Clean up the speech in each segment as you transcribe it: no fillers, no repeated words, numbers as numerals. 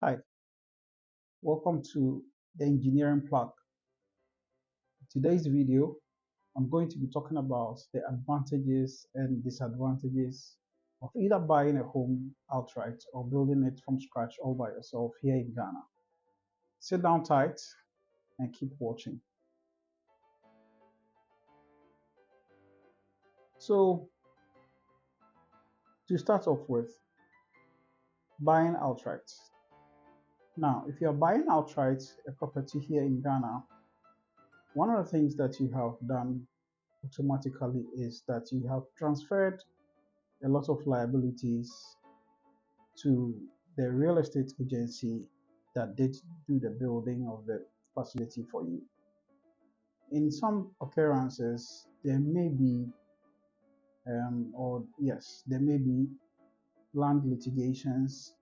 Hi, welcome to the engineering plug. Today's video, I'm going to be talking about the advantages and disadvantages of either buying a home outright or building it from scratch all by yourself here in Ghana. Sit down tight and keep watching. So, to start off with, buying outright. Now, if you're buying outright a property here in Ghana, one of the things that you have done automatically is that you have transferred a lot of liabilities to the real estate agency that did do the building of the facility for you. In some occurrences, there may be, or yes, there may be land litigations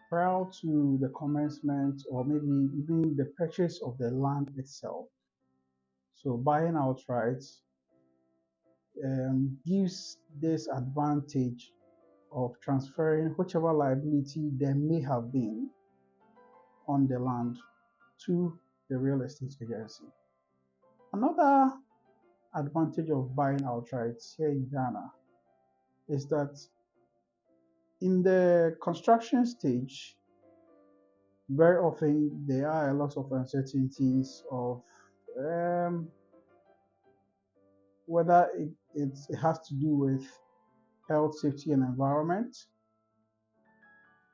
prior to the commencement or maybe even the purchase of the land itself. So buying outright gives this advantage of transferring whichever liability there may have been on the land to the real estate agency. Another advantage of buying outright here in Ghana is that in the construction stage, very often there are a lot of uncertainties of um, whether it has to do with health, safety, and environment.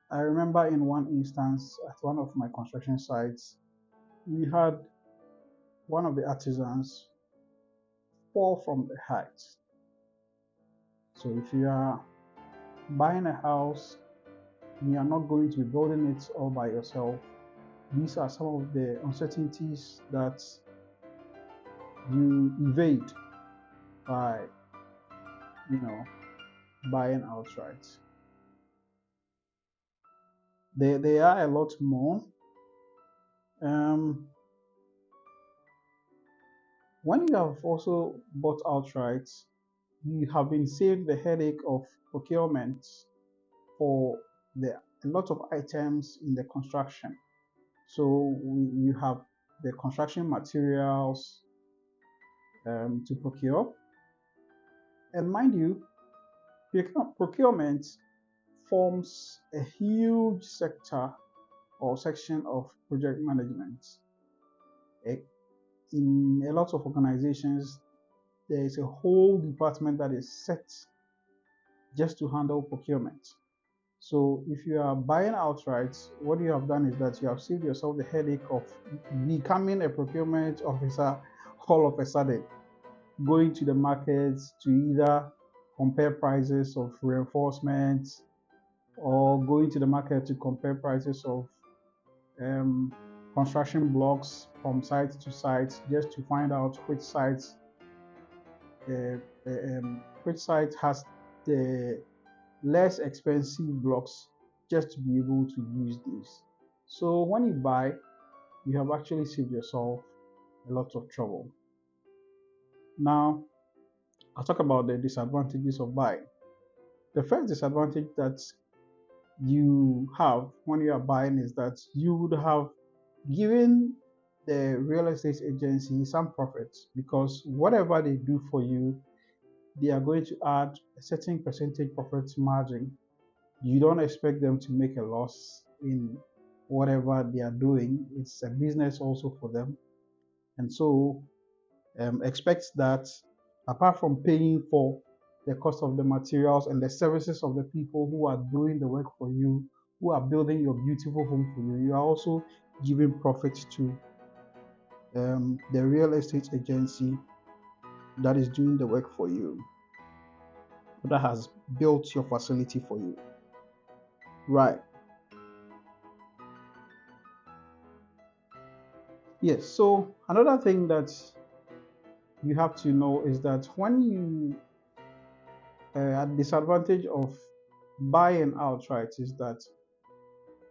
I remember in one instance at one of my construction sites, we had one of the artisans fall from the height. So if you are buying a house and you are not going to be building it all by yourself, these are some of the uncertainties that you evade by, you know, buying outright. There are a lot more. Um, when you have also bought outright, you have been saved the headache of procurement for a lot of items in the construction. So you have the construction materials to procure. And mind you, procurement forms a huge sector or section of project management. In a lot of organizations, there is a whole department that is set just to handle procurement. So if you are buying outright, what you have done is that you have saved yourself the headache of becoming a procurement officer all of a sudden, going to the markets to either compare prices of reinforcements or going to the market to compare prices of construction blocks from site to site just to find out uh, which site has the less expensive blocks just to be able to use these. So when you buy, you have actually saved yourself a lot of trouble. Now, I'll talk about the disadvantages of buying. The first disadvantage that you have when you are buying is that you would have given the real estate agency some profits because whatever they do for you, they are going to add a certain percentage profit margin. You don't expect them to make a loss in whatever they are doing. It's a business also for them. And so expect that apart from paying for the cost of the materials and the services of the people who are doing the work for you, who are building your beautiful home for you, you are also giving profit to the real estate agency that is doing the work for you, that has built your facility for you. Right. Yes. So another thing that you have to know is that when you a disadvantage of buying outright is that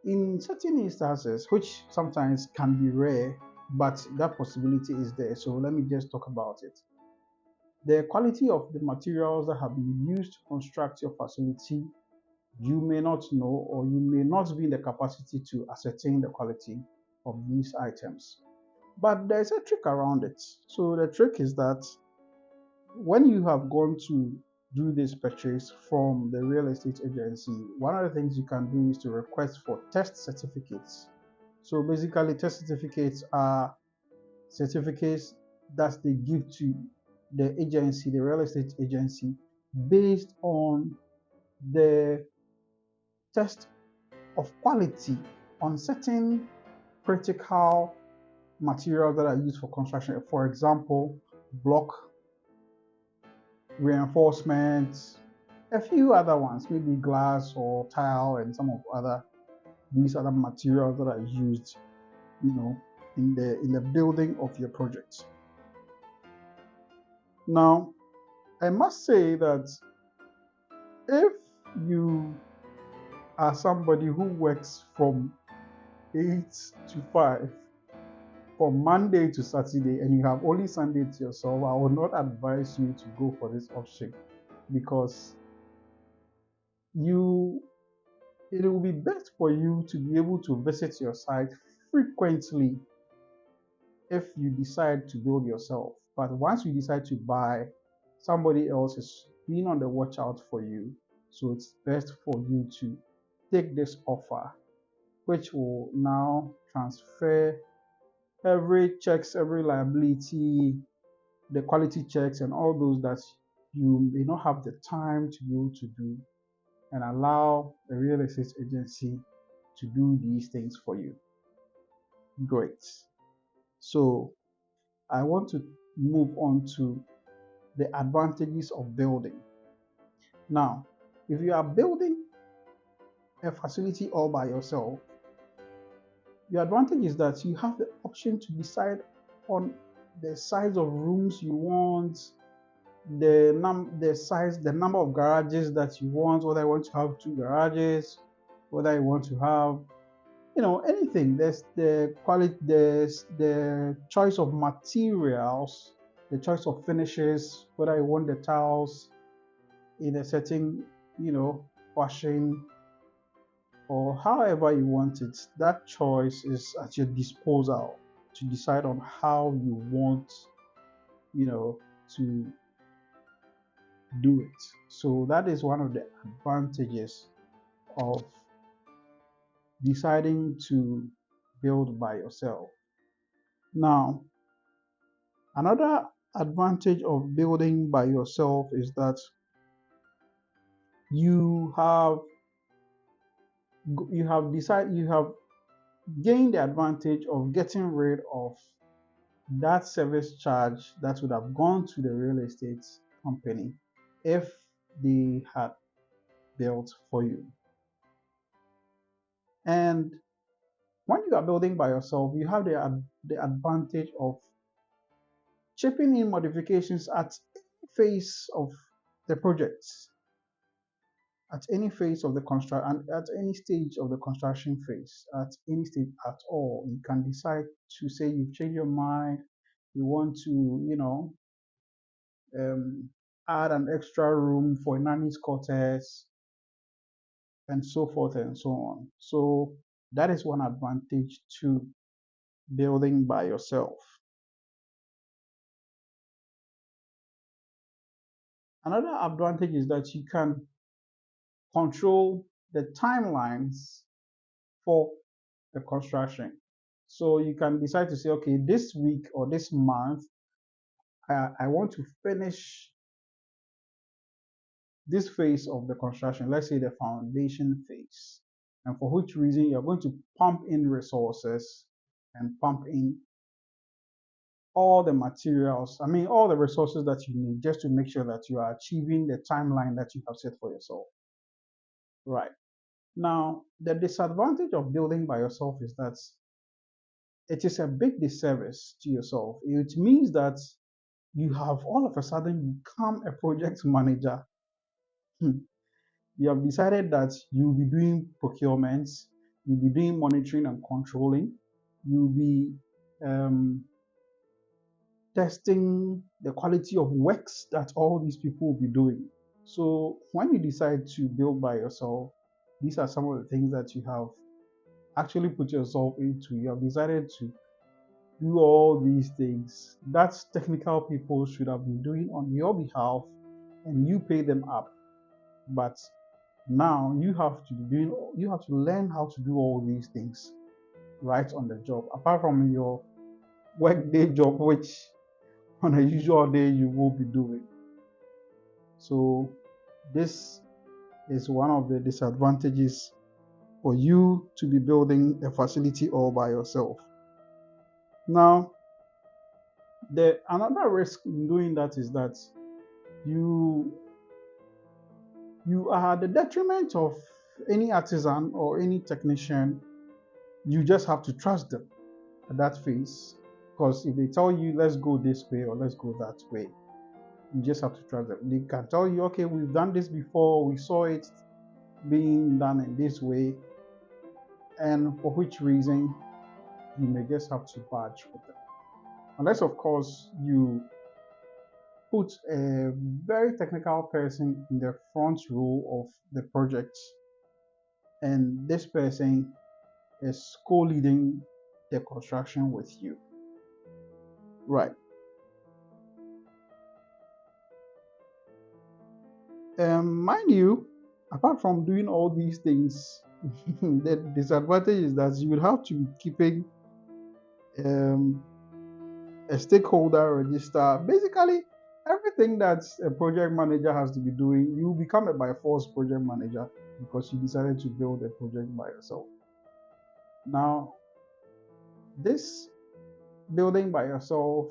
in certain instances, which sometimes can be rare, but that possibility is there. So let me just talk about it. The quality of the materials that have been used to construct your facility you may not know, or you may not be in the capacity to ascertain the quality of these items. But there's a trick around it. So the trick is that when you have gone to do this purchase from the real estate agency, one of the things you can do is to request for test certificates. So basically, test certificates are certificates that they give to the agency, the real estate agency, based on the test of quality on certain critical materials that are used for construction. For example, block reinforcements, a few other ones, maybe glass or tile, and some of other these other materials that are used, you know, in the building of your project. Now, I must say that if you are somebody who works from 8 to 5 from Monday to Saturday and you have only Sunday to yourself, I would not advise you to go for this option, because you it will be best for you to be able to visit your site frequently if you decide to build yourself. But once you decide to buy, somebody else is being on the watch out for you. So it's best for you to take this offer, which will now transfer every checks, every liability, the quality checks, and all those that you may not have the time to be able to do, and allow the real estate agency to do these things for you. Great. So I want to move on to the advantages of building. Now, if you are building a facility all by yourself, the advantage is that you have the option to decide on the size of rooms you want, the number of garages that you want, whether you want to have 2 garages, whether you want to have, anything. There's the quality, there's the choice of materials, the choice of finishes, whether you want the tiles in a certain, washing, or however you want it. That choice is at your disposal to decide on how you want, to do it. So that is one of the advantages of deciding to build by yourself. Now, another advantage of building by yourself is that you have you have gained the advantage of getting rid of that service charge that would have gone to the real estate company if they had built for you. And when you are building by yourself, you have the advantage of chipping in modifications at any phase of the project, at any phase of the construct, and at any stage of the construction phase, at any stage at all. You can decide to say you've changed your mind, you want to, um, add an extra room for a nanny's quarters, and so forth and so on. So that is one advantage to building by yourself. Another advantage is that you can control the timelines for the construction. So you can decide to say, okay, this week or this month, I want to finish this phase of the construction, let's say the foundation phase, and for which reason you're going to pump in resources and pump in all the materials, all the resources that you need, just to make sure that you are achieving the timeline that you have set for yourself. Right. Now, the disadvantage of building by yourself is that it is a big disservice to yourself. It means that you have all of a sudden become a project manager. Hmm. You have decided that you'll be doing procurements, you'll be doing monitoring and controlling, you'll be um, testing the quality of works that all these people will be doing. So when you decide to build by yourself, These are some of the things that you have actually put yourself into. You have decided to do all these things that technical people should have been doing on your behalf, and you pay them up. But now you have to learn how to do all these things right on the job, apart from your workday job, which on a usual day you will be doing. So this is one of the disadvantages for you to be building a facility all by yourself. Now, the another risk in doing that is that you you are at the detriment of any artisan or any technician. You just have to trust them at that phase, because if they tell you let's go this way or let's go that way, you just have to trust them. They can tell you, okay, we've done this before, we saw it being done in this way, and for which reason you may just have to barge with them. Unless, of course, you put a very technical person in the front row of the project, and this person is co-leading the construction with you. Right. Mind you, apart from doing all these things, the disadvantage is that you will have to be keeping um, a stakeholder register. Basically, everything that a project manager has to be doing, you become a by force project manager because you decided to build a project by yourself. Now, this building by yourself,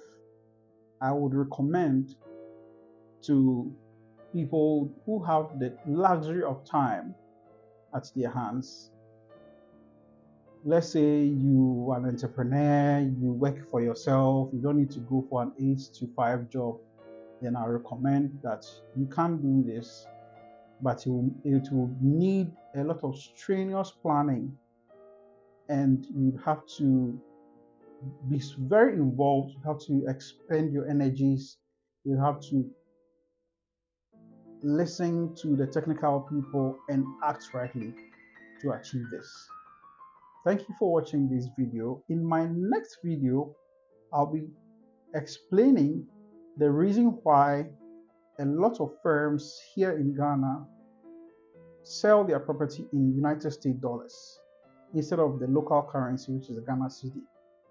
I would recommend to people who have the luxury of time at their hands. Let's say you are an entrepreneur, you work for yourself, you don't need to go for an 8 to 5 job, then I recommend that you can do this, but it will need a lot of strenuous planning, and you have to be very involved. You have to expend your energies. You have to listen to the technical people and act rightly to achieve this. Thank you for watching this video. In my next video, I'll be explaining the reason why a lot of firms here in Ghana sell their property in United States dollars instead of the local currency, which is the Ghana cedi.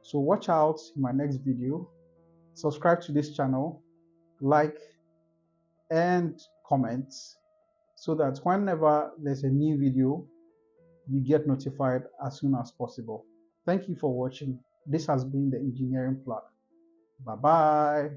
So watch out in my next video. Subscribe to this channel, like and comment, so that whenever there's a new video, you get notified as soon as possible. Thank you for watching. This has been the Engineering Plug. Bye bye.